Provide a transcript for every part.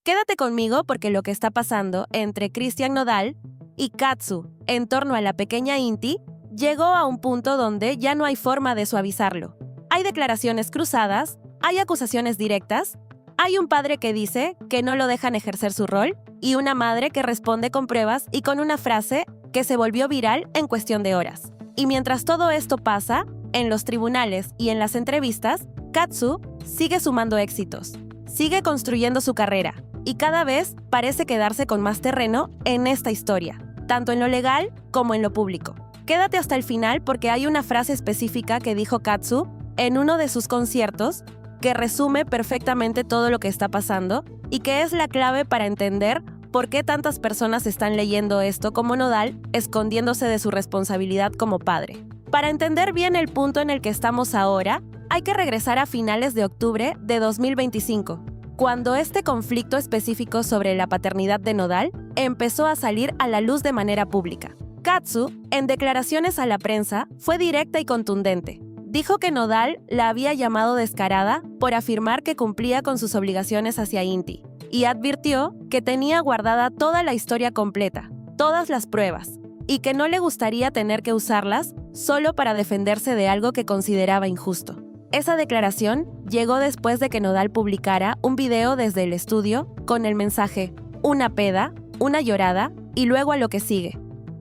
Quédate conmigo porque lo que está pasando entre Christian Nodal y Katsu en torno a la pequeña Inti llegó a un punto donde ya no hay forma de suavizarlo. Hay declaraciones cruzadas, hay acusaciones directas, hay un padre que dice que no lo dejan ejercer su rol y una madre que responde con pruebas y con una frase que se volvió viral en cuestión de horas. Y mientras todo esto pasa, en los tribunales y en las entrevistas, Katsu sigue sumando éxitos, sigue construyendo su carrera y cada vez parece quedarse con más terreno en esta historia, tanto en lo legal como en lo público. Quédate hasta el final porque hay una frase específica que dijo Katsu en uno de sus conciertos que resume perfectamente todo lo que está pasando y que es la clave para entender por qué tantas personas están leyendo esto como Nodal, escondiéndose de su responsabilidad como padre. Para entender bien el punto en el que estamos ahora, hay que regresar a finales de octubre de 2025, cuando este conflicto específico sobre la paternidad de Nodal empezó a salir a la luz de manera pública. Katsu, en declaraciones a la prensa, fue directa y contundente. Dijo que Nodal la había llamado descarada por afirmar que cumplía con sus obligaciones hacia Inti, y advirtió que tenía guardada toda la historia completa, todas las pruebas, y que no le gustaría tener que usarlas solo para defenderse de algo que consideraba injusto. Esa declaración llegó después de que Nodal publicara un video desde el estudio con el mensaje "una peda, una llorada y luego a lo que sigue",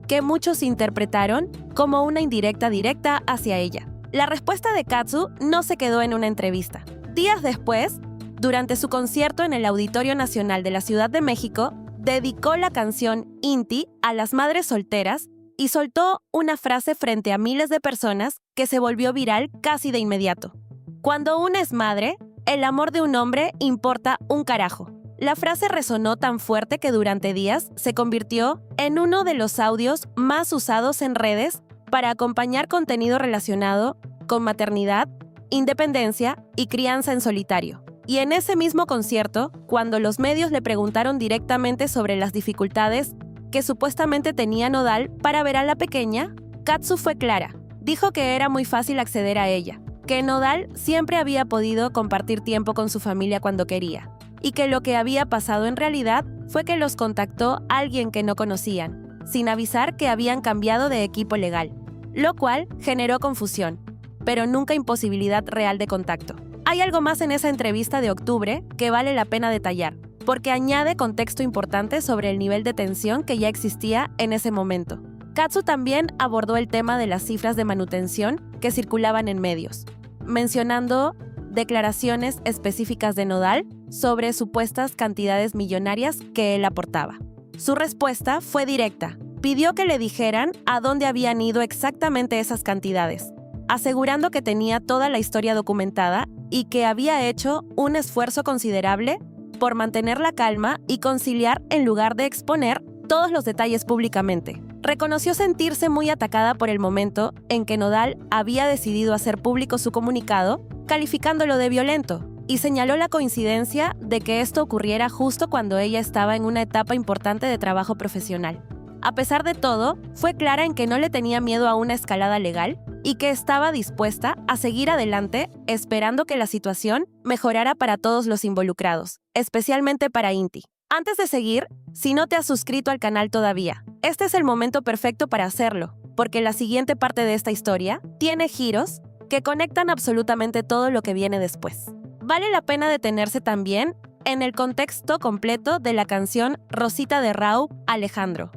que muchos interpretaron como una indirecta directa hacia ella. La respuesta de Katsu no se quedó en una entrevista. Días después, durante su concierto en el Auditorio Nacional de la Ciudad de México, dedicó la canción Inti a las madres solteras y soltó una frase frente a miles de personas que se volvió viral casi de inmediato. Cuando una es madre, el amor de un hombre importa un carajo. La frase resonó tan fuerte que durante días se convirtió en uno de los audios más usados en redes para acompañar contenido relacionado con maternidad, independencia y crianza en solitario. Y en ese mismo concierto, cuando los medios le preguntaron directamente sobre las dificultades que supuestamente tenía Nodal para ver a la pequeña, Katsu fue clara. Dijo que era muy fácil acceder a ella, que Nodal siempre había podido compartir tiempo con su familia cuando quería, y que lo que había pasado en realidad fue que los contactó alguien que no conocían, sin avisar que habían cambiado de equipo legal, lo cual generó confusión, pero nunca imposibilidad real de contacto. Hay algo más en esa entrevista de octubre que vale la pena detallar, porque añade contexto importante sobre el nivel de tensión que ya existía en ese momento. Katsu también abordó el tema de las cifras de manutención que circulaban en medios, mencionando declaraciones específicas de Nodal sobre supuestas cantidades millonarias que él aportaba. Su respuesta fue directa. Pidió que le dijeran a dónde habían ido exactamente esas cantidades, asegurando que tenía toda la historia documentada y que había hecho un esfuerzo considerable por mantener la calma y conciliar en lugar de exponer todos los detalles públicamente. Reconoció sentirse muy atacada por el momento en que Nodal había decidido hacer público su comunicado, calificándolo de violento, y señaló la coincidencia de que esto ocurriera justo cuando ella estaba en una etapa importante de trabajo profesional. A pesar de todo, fue clara en que no le tenía miedo a una escalada legal y que estaba dispuesta a seguir adelante esperando que la situación mejorara para todos los involucrados, especialmente para Inti. Antes de seguir, si no te has suscrito al canal todavía, este es el momento perfecto para hacerlo, porque la siguiente parte de esta historia tiene giros que conectan absolutamente todo lo que viene después. Vale la pena detenerse también en el contexto completo de la canción Rosita de Rauw Alejandro,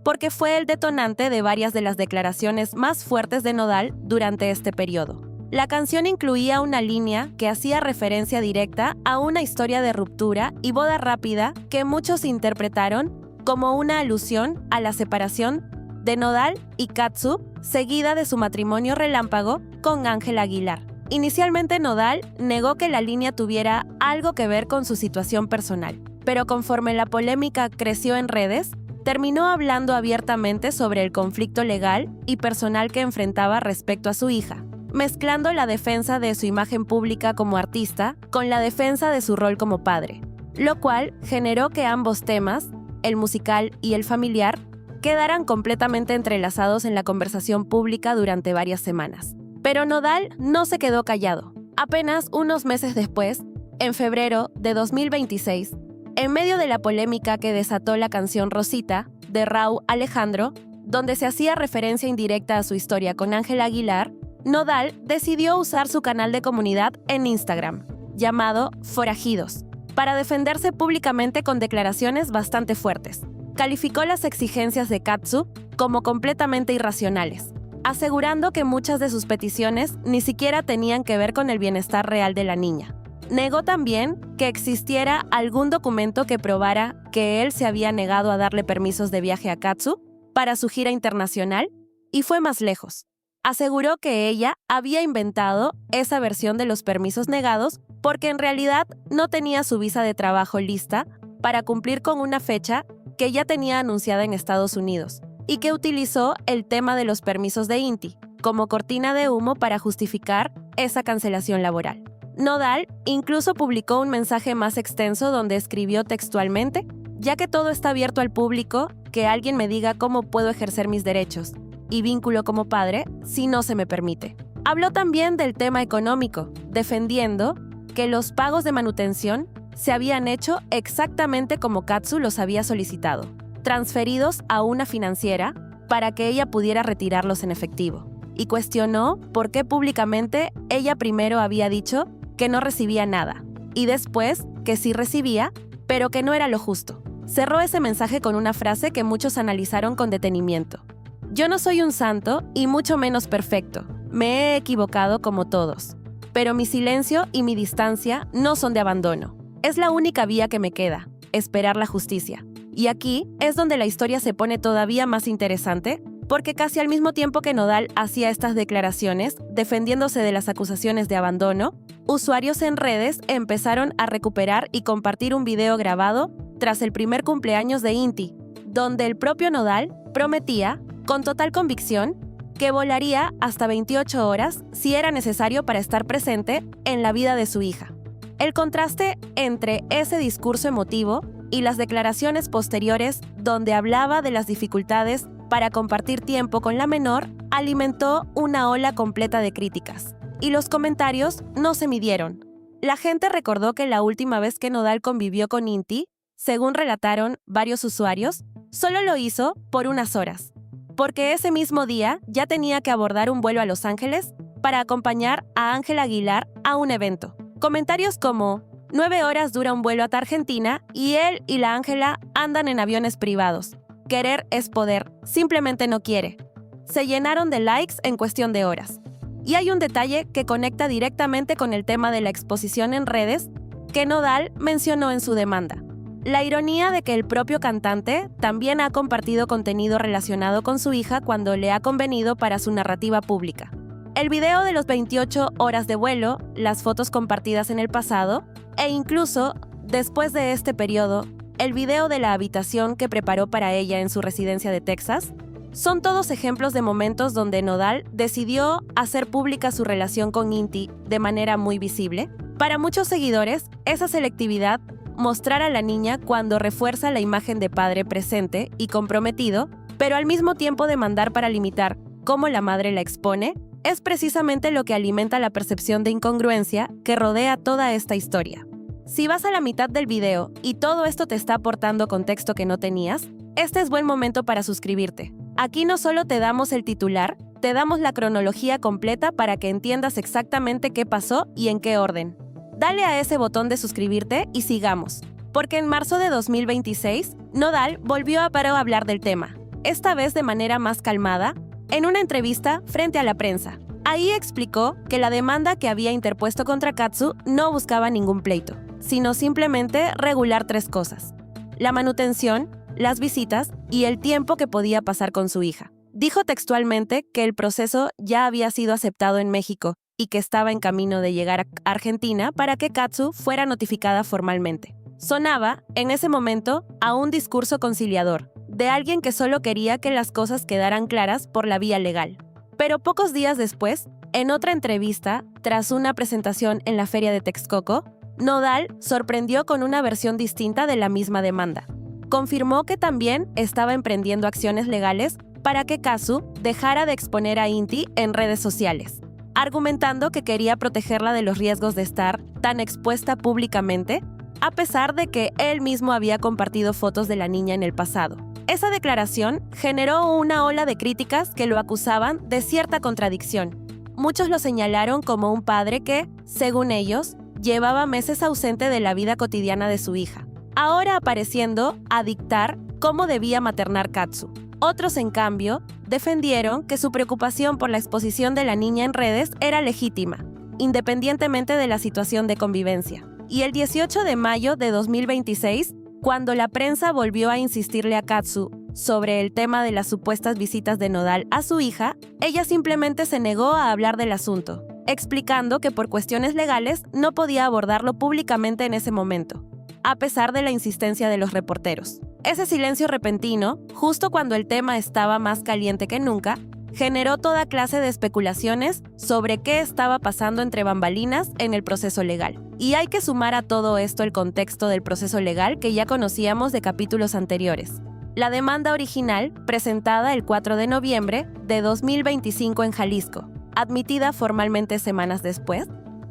porque fue el detonante de varias de las declaraciones más fuertes de Nodal durante este periodo. La canción incluía una línea que hacía referencia directa a una historia de ruptura y boda rápida que muchos interpretaron como una alusión a la separación de Nodal y Katsu, seguida de su matrimonio relámpago con Ángela Aguilar. Inicialmente Nodal negó que la línea tuviera algo que ver con su situación personal, pero conforme la polémica creció en redes, terminó hablando abiertamente sobre el conflicto legal y personal que enfrentaba respecto a su hija, mezclando la defensa de su imagen pública como artista con la defensa de su rol como padre, lo cual generó que ambos temas, el musical y el familiar, quedaran completamente entrelazados en la conversación pública durante varias semanas. Pero Nodal no se quedó callado. Apenas unos meses después, en febrero de 2026, En medio de la polémica que desató la canción Rosita, de Rauw Alejandro, donde se hacía referencia indirecta a su historia con Ángela Aguilar, Nodal decidió usar su canal de comunidad en Instagram, llamado Forajidos, para defenderse públicamente con declaraciones bastante fuertes. Calificó las exigencias de Katsu como completamente irracionales, asegurando que muchas de sus peticiones ni siquiera tenían que ver con el bienestar real de la niña. Negó también que existiera algún documento que probara que él se había negado a darle permisos de viaje a Katsu para su gira internacional y fue más lejos. Aseguró que ella había inventado esa versión de los permisos negados porque en realidad no tenía su visa de trabajo lista para cumplir con una fecha que ya tenía anunciada en Estados Unidos y que utilizó el tema de los permisos de INTI como cortina de humo para justificar esa cancelación laboral. Nodal incluso publicó un mensaje más extenso donde escribió textualmente: ya que todo está abierto al público, que alguien me diga cómo puedo ejercer mis derechos y vínculo como padre si no se me permite. Habló también del tema económico, defendiendo que los pagos de manutención se habían hecho exactamente como Katsu los había solicitado, transferidos a una financiera para que ella pudiera retirarlos en efectivo, y cuestionó por qué públicamente ella primero había dicho que no recibía nada, y después que sí recibía, pero que no era lo justo. Cerró ese mensaje con una frase que muchos analizaron con detenimiento: yo no soy un santo y mucho menos perfecto, me he equivocado como todos, pero mi silencio y mi distancia no son de abandono. Es la única vía que me queda, esperar la justicia. Y aquí es donde la historia se pone todavía más interesante, porque casi al mismo tiempo que Nodal hacía estas declaraciones, defendiéndose de las acusaciones de abandono, usuarios en redes empezaron a recuperar y compartir un video grabado tras el primer cumpleaños de INTI, donde el propio Nodal prometía, con total convicción, que volaría hasta 28 horas si era necesario para estar presente en la vida de su hija. El contraste entre ese discurso emotivo y las declaraciones posteriores donde hablaba de las dificultades para compartir tiempo con la menor alimentó una ola completa de críticas. Y los comentarios no se midieron. La gente recordó que la última vez que Nodal convivió con INTI, según relataron varios usuarios, solo lo hizo por unas horas, porque ese mismo día ya tenía que abordar un vuelo a Los Ángeles para acompañar a Ángela Aguilar a un evento. Comentarios como: 9 horas dura un vuelo hasta Argentina y él y la Ángela andan en aviones privados. Querer es poder, simplemente no quiere. Se llenaron de likes en cuestión de horas. Y hay un detalle que conecta directamente con el tema de la exposición en redes que Nodal mencionó en su demanda: la ironía de que el propio cantante también ha compartido contenido relacionado con su hija cuando le ha convenido para su narrativa pública. El video de los 28 horas de vuelo, las fotos compartidas en el pasado, e incluso, después de este periodo, el video de la habitación que preparó para ella en su residencia de Texas, son todos ejemplos de momentos donde Nodal decidió hacer pública su relación con INTI de manera muy visible. Para muchos seguidores, esa selectividad, mostrar a la niña cuando refuerza la imagen de padre presente y comprometido, pero al mismo tiempo demandar para limitar cómo la madre la expone, es precisamente lo que alimenta la percepción de incongruencia que rodea toda esta historia. Si vas a la mitad del video y todo esto te está aportando contexto que no tenías, este es buen momento para suscribirte. Aquí no solo te damos el titular, te damos la cronología completa para que entiendas exactamente qué pasó y en qué orden. Dale a ese botón de suscribirte y sigamos, porque en marzo de 2026, Nodal volvió a hablar del tema, esta vez de manera más calmada, en una entrevista frente a la prensa. Ahí explicó que la demanda que había interpuesto contra Katsu no buscaba ningún pleito, sino simplemente regular 3 cosas: la manutención, las visitas y el tiempo que podía pasar con su hija. Dijo textualmente que el proceso ya había sido aceptado en México y que estaba en camino de llegar a Argentina para que Katsu fuera notificada formalmente. Sonaba, en ese momento, a un discurso conciliador, de alguien que solo quería que las cosas quedaran claras por la vía legal. Pero pocos días después, en otra entrevista, tras una presentación en la Feria de Texcoco, Nodal sorprendió con una versión distinta de la misma demanda. Confirmó que también estaba emprendiendo acciones legales para que Katsu dejara de exponer a INTI en redes sociales, argumentando que quería protegerla de los riesgos de estar tan expuesta públicamente a pesar de que él mismo había compartido fotos de la niña en el pasado. Esa declaración generó una ola de críticas que lo acusaban de cierta contradicción. Muchos lo señalaron como un padre que, según ellos, llevaba meses ausente de la vida cotidiana de su hija, ahora apareciendo a dictar cómo debía maternar Katsu. Otros, en cambio, defendieron que su preocupación por la exposición de la niña en redes era legítima, independientemente de la situación de convivencia. Y el 18 de mayo de 2026, cuando la prensa volvió a insistirle a Katsu sobre el tema de las supuestas visitas de Nodal a su hija, ella simplemente se negó a hablar del asunto, explicando que por cuestiones legales no podía abordarlo públicamente en ese momento, a pesar de la insistencia de los reporteros. Ese silencio repentino, justo cuando el tema estaba más caliente que nunca, generó toda clase de especulaciones sobre qué estaba pasando entre bambalinas en el proceso legal. Y hay que sumar a todo esto el contexto del proceso legal que ya conocíamos de capítulos anteriores. La demanda original, presentada el 4 de noviembre de 2025 en Jalisco, admitida formalmente semanas después,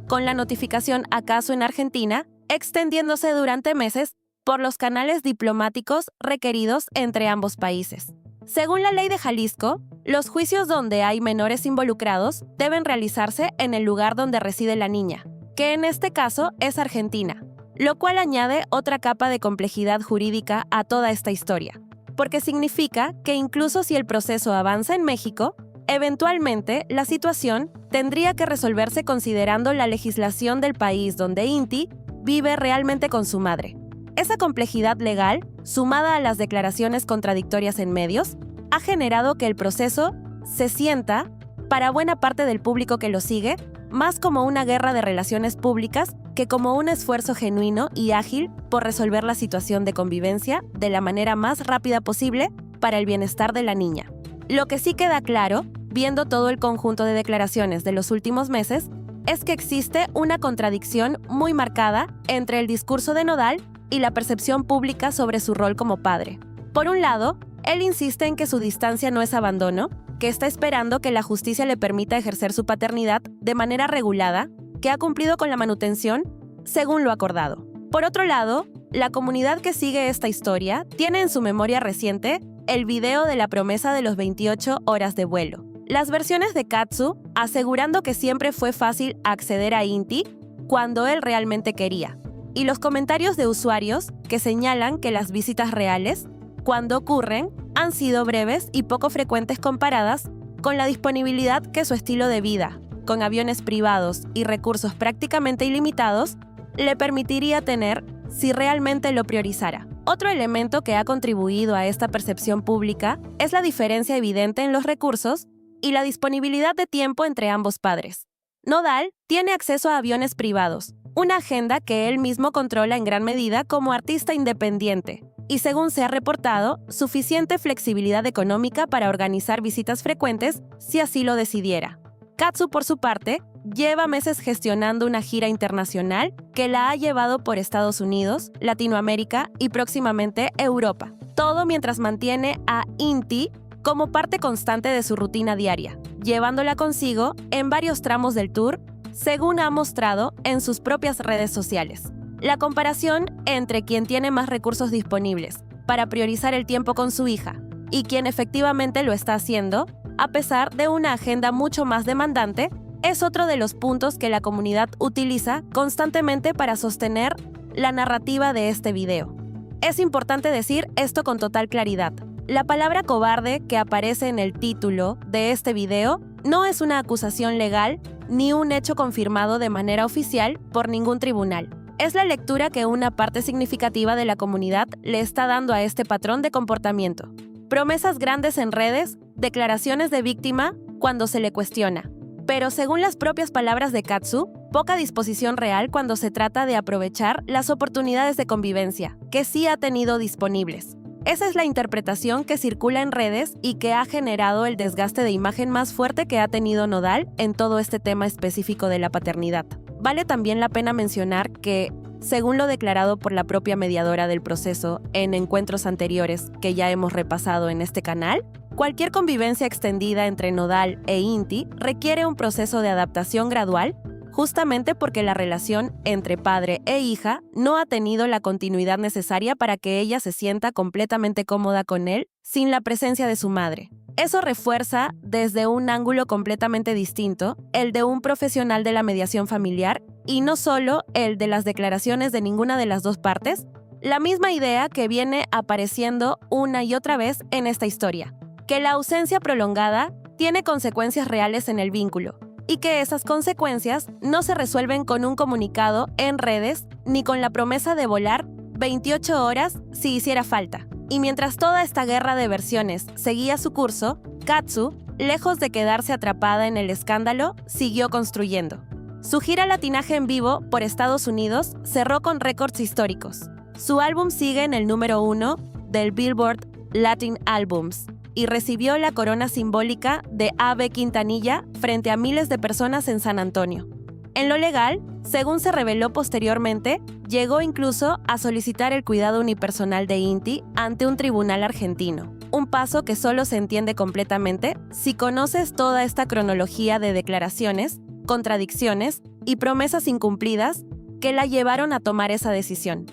con la notificación acaso en Argentina, extendiéndose durante meses por los canales diplomáticos requeridos entre ambos países. Según la ley de Jalisco, los juicios donde hay menores involucrados deben realizarse en el lugar donde reside la niña, que en este caso es Argentina, lo cual añade otra capa de complejidad jurídica a toda esta historia, porque significa que incluso si el proceso avanza en México, eventualmente la situación tendría que resolverse considerando la legislación del país donde Inti vive realmente con su madre. Esa complejidad legal, sumada a las declaraciones contradictorias en medios, ha generado que el proceso se sienta, para buena parte del público que lo sigue, más como una guerra de relaciones públicas que como un esfuerzo genuino y ágil por resolver la situación de convivencia de la manera más rápida posible para el bienestar de la niña. Lo que sí queda claro, viendo todo el conjunto de declaraciones de los últimos meses, es que existe una contradicción muy marcada entre el discurso de Nodal y la percepción pública sobre su rol como padre. Por un lado, él insiste en que su distancia no es abandono, que está esperando que la justicia le permita ejercer su paternidad de manera regulada, que ha cumplido con la manutención según lo acordado. Por otro lado, la comunidad que sigue esta historia tiene en su memoria reciente el video de la promesa de los 28 horas de vuelo. Las versiones de Katsu asegurando que siempre fue fácil acceder a Inti cuando él realmente quería, y los comentarios de usuarios que señalan que las visitas reales, cuando ocurren, han sido breves y poco frecuentes comparadas con la disponibilidad que su estilo de vida, con aviones privados y recursos prácticamente ilimitados, le permitiría tener si realmente lo priorizara. Otro elemento que ha contribuido a esta percepción pública es la diferencia evidente en los recursos y la disponibilidad de tiempo entre ambos padres. Nodal tiene acceso a aviones privados, una agenda que él mismo controla en gran medida como artista independiente, y según se ha reportado, suficiente flexibilidad económica para organizar visitas frecuentes si así lo decidiera. Katsu, por su parte, lleva meses gestionando una gira internacional que la ha llevado por Estados Unidos, Latinoamérica y próximamente Europa, todo mientras mantiene a Inti como parte constante de su rutina diaria, llevándola consigo en varios tramos del tour, según ha mostrado en sus propias redes sociales. La comparación entre quien tiene más recursos disponibles para priorizar el tiempo con su hija y quien efectivamente lo está haciendo, a pesar de una agenda mucho más demandante, es otro de los puntos que la comunidad utiliza constantemente para sostener la narrativa de este video. Es importante decir esto con total claridad. La palabra cobarde que aparece en el título de este video no es una acusación legal ni un hecho confirmado de manera oficial por ningún tribunal. Es la lectura que una parte significativa de la comunidad le está dando a este patrón de comportamiento. Promesas grandes en redes, declaraciones de víctima cuando se le cuestiona. Pero según las propias palabras de Katsu, poca disposición real cuando se trata de aprovechar las oportunidades de convivencia que sí ha tenido disponibles. Esa es la interpretación que circula en redes y que ha generado el desgaste de imagen más fuerte que ha tenido Nodal en todo este tema específico de la paternidad. Vale también la pena mencionar que, según lo declarado por la propia mediadora del proceso en encuentros anteriores que ya hemos repasado en este canal, cualquier convivencia extendida entre Nodal e Inti requiere un proceso de adaptación gradual, justamente porque la relación entre padre e hija no ha tenido la continuidad necesaria para que ella se sienta completamente cómoda con él sin la presencia de su madre. Eso refuerza, desde un ángulo completamente distinto, el de un profesional de la mediación familiar y no solo el de las declaraciones de ninguna de las dos partes, la misma idea que viene apareciendo una y otra vez en esta historia, que la ausencia prolongada tiene consecuencias reales en el vínculo y que esas consecuencias no se resuelven con un comunicado en redes ni con la promesa de volar 28 horas si hiciera falta. Y mientras toda esta guerra de versiones seguía su curso, Katsu, lejos de quedarse atrapada en el escándalo, siguió construyendo. Su gira latinaje en vivo por Estados Unidos cerró con récords históricos. Su álbum sigue en el número 1 del Billboard Latin Albums y recibió la corona simbólica de Ave Quintanilla frente a miles de personas en San Antonio. En lo legal, según se reveló posteriormente, llegó incluso a solicitar el cuidado unipersonal de Inti ante un tribunal argentino, un paso que solo se entiende completamente si conoces toda esta cronología de declaraciones, contradicciones y promesas incumplidas que la llevaron a tomar esa decisión.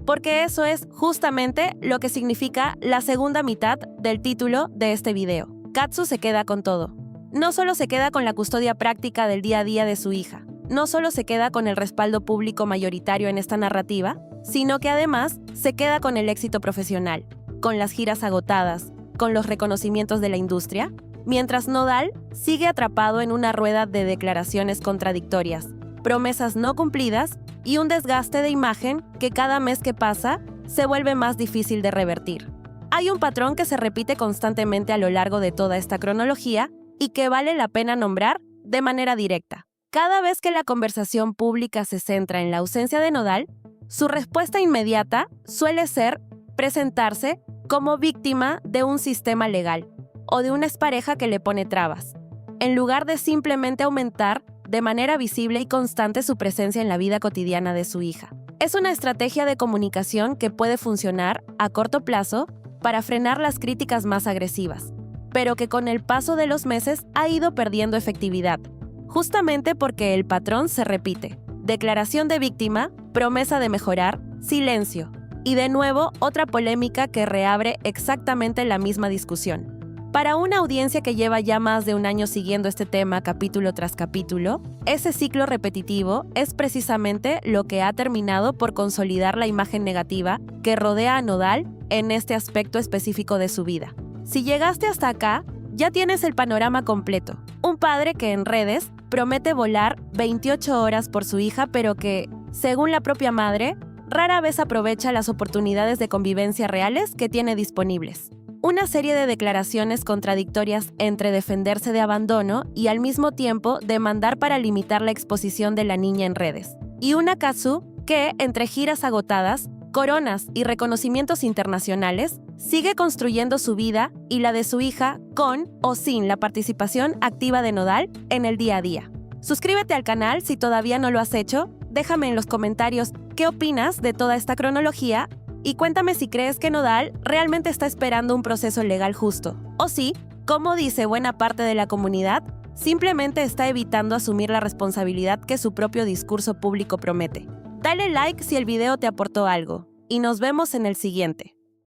Porque eso es justamente lo que significa la segunda mitad del título de este video. Katsu se queda con todo. No solo se queda con la custodia práctica del día a día de su hija, no solo se queda con el respaldo público mayoritario en esta narrativa, sino que además se queda con el éxito profesional, con las giras agotadas, con los reconocimientos de la industria, mientras Nodal sigue atrapado en una rueda de declaraciones contradictorias, promesas no cumplidas y un desgaste de imagen que cada mes que pasa se vuelve más difícil de revertir. Hay un patrón que se repite constantemente a lo largo de toda esta cronología y que vale la pena nombrar de manera directa. Cada vez que la conversación pública se centra en la ausencia de Nodal, su respuesta inmediata suele ser presentarse como víctima de un sistema legal o de una expareja que le pone trabas, en lugar de simplemente aumentar de manera visible y constante su presencia en la vida cotidiana de su hija. Es una estrategia de comunicación que puede funcionar a corto plazo para frenar las críticas más agresivas, pero que con el paso de los meses ha ido perdiendo efectividad, justamente porque el patrón se repite. Declaración de víctima, promesa de mejorar, silencio, y de nuevo otra polémica que reabre exactamente la misma discusión. Para una audiencia que lleva ya más de un año siguiendo este tema capítulo tras capítulo, ese ciclo repetitivo es precisamente lo que ha terminado por consolidar la imagen negativa que rodea a Nodal en este aspecto específico de su vida. Si llegaste hasta acá, ya tienes el panorama completo. Un padre que en redes promete volar 28 horas por su hija, pero que, según la propia madre, rara vez aprovecha las oportunidades de convivencia reales que tiene disponibles. Una serie de declaraciones contradictorias entre defenderse de abandono y al mismo tiempo demandar para limitar la exposición de la niña en redes. Y una Katsu que, entre giras agotadas, coronas y reconocimientos internacionales, sigue construyendo su vida y la de su hija con o sin la participación activa de Nodal en el día a día. Suscríbete al canal si todavía no lo has hecho, déjame en los comentarios qué opinas de toda esta cronología y cuéntame si crees que Nodal realmente está esperando un proceso legal justo, o si, como dice buena parte de la comunidad, simplemente está evitando asumir la responsabilidad que su propio discurso público promete. Dale like si el video te aportó algo, y nos vemos en el siguiente.